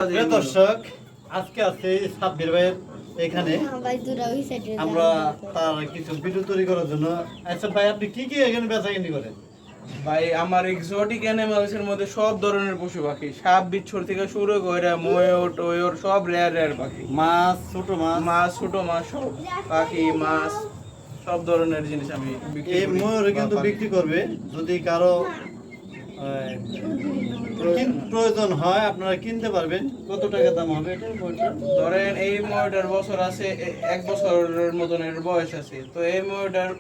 প্রিয় দর্শক, আজকে আছে সাব্বির ভাইয়ের এখানে আমরা তার কিছু ভিডিও তৈরি করার জন্য। আচ্ছা ভাই, আপনি কি কি এখানে বেচাকেনি করেন? ভাই আমার এক্সোটিক অ্যানিমালসের মধ্যে সব ধরনের পশু পাখি, সাপ বিচ্ছুর থেকে শুরু করে ময়ূর টয়ূর সব রেয়ার রেয়ার পাখি, মাছ, ছোট মাছ, ছোট মাছ, সব পাখি মাছ সব ধরনের জিনিস আমি বিক্রি এই করি। ময়ূরে কিন্তু বিক্রি করবে। যদি কারো প্রয়োজন হয় আপনারা কিনতে পারবেন। কত টাকা দাম হবে এটা ময়ূরটার? ধরেন এই ময়ূরটার বছর আছে, 1 বছরের মতন এর বয়স আছে, তো এই ময়ূরটার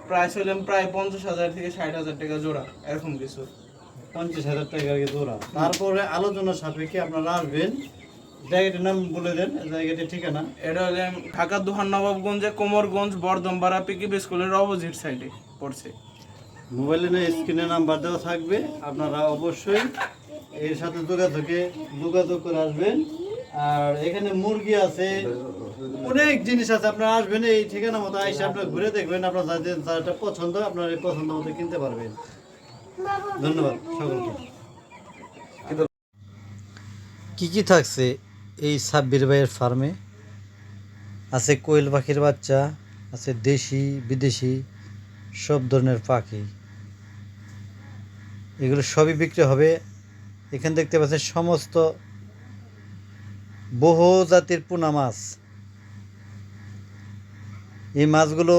প্রাইস হলেন প্রায় 50,000 থেকে 60,000 টাকা জোড়া, এরকম কিছু। 50,000 টাকা জোড়া। তারপরে আলোচনা সাপেক্ষে আপনারা আসবেন। জায়গাটির নাম বলে দেন, জায়গাটির ঠিকানা। এটা হলে ঢাকা দুহার নবাবগঞ্জে কোমরগঞ্জ বর্ধমপাড়া পিকিবি স্কুলের অপোজিট সাইডে পড়ছে। মোবাইলে স্ক্রিনে নাম্বার দেওয়া থাকবে, আপনারা অবশ্যই এর সাথে যোগাযোগ করে আসবেন। আর এখানে মুরগি আছে, অনেক জিনিস আছে। আপনারা আসবেন এই ঠিকানা মতো এসে আপনারা ঘুরে দেখবেন, আপনার যাটা পছন্দ আপনার এই পছন্দ মতো কিনতে পারবেন। ধন্যবাদ সকলকে। কি কি থাকছে এই সাব্বির ভাইয়ের ফার্মে? আছে কোয়েল পাখির বাচ্চা, আছে দেশি বিদেশি সব ধরনের পাখি। এগুলো সবই বিক্রি হবে। এখানে দেখতে পাচ্ছেন সমস্ত বহু জাতির পোনা মাছ। এই মাছগুলো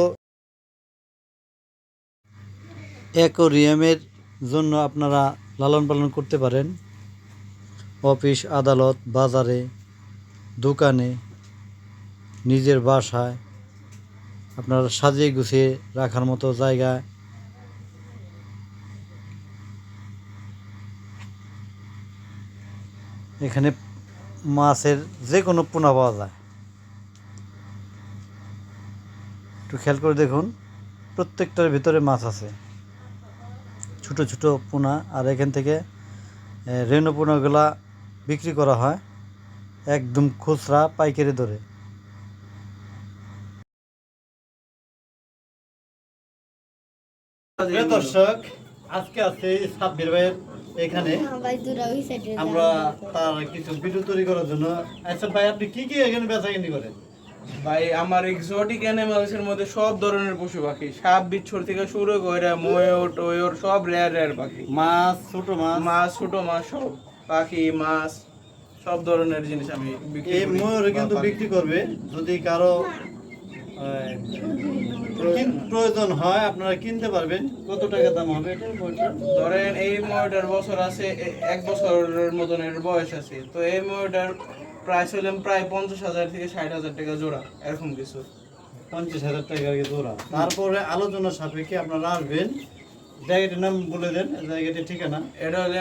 অ্যাকোয়ারিয়ামের জন্য আপনারা লালন পালন করতে পারেন। অফিস আদালত, বাজারে, দোকানে, নিজের বাসায় আপনারা সাজিয়ে গুছিয়ে রাখার মতো জায়গা। এখানে মাছের যে কোনো পোনা পাওয়া যায়। একটু খেয়াল করে দেখুন, প্রত্যেকটার ভিতরে মাছ আছে, ছোট ছোট পোনা। আর এখান থেকে রেণু পোনাগুলা বিক্রি করা হয় একদম খুচরা পাইকারি দরে। প্রিয় দর্শক, আজকে আছে সাব্বির ভাইয়ের এখানে আমরা তার কিছু ভিডিও তৈরি করার জন্য। আচ্ছা ভাই, আপনি কি কি এখানে বেচাকেনি করেন? ভাই আমার এক্সোটিক অ্যানিমালসের মধ্যে সব ধরনের পশু পাখি, সাপ বিচ্ছুর থেকে শুরু করে ময়ূর টয়ূর সব রেয়ার রেয়ার পাখি, মাছ, ছোট মাছ, ছোট মাছ, সব পাখি মাছ সব ধরনের জিনিস আমি বিক্রি এই করি। ময়ূরে কিন্তু বিক্রি করবে। যদি কারো প্রয়োজন হয় আপনারা কিনতে পারবেন। কত টাকা দাম হবে এটা ময়ূরটার? ধরেন এই ময়ূরটার বছর আছে, 1 বছরের মতন এর বয়স আছে, তো এই ময়ূরটার প্রাইস হলেন প্রায় 50,000 থেকে 60,000 টাকা জোড়া, এরকম কিছু। 50,000 টাকা জোড়া। তারপরে আলোচনা সাপেক্ষে আপনারা আসবেন। জায়গাটির নাম বলে দেন, জায়গাটির ঠিকানা। এটা হলে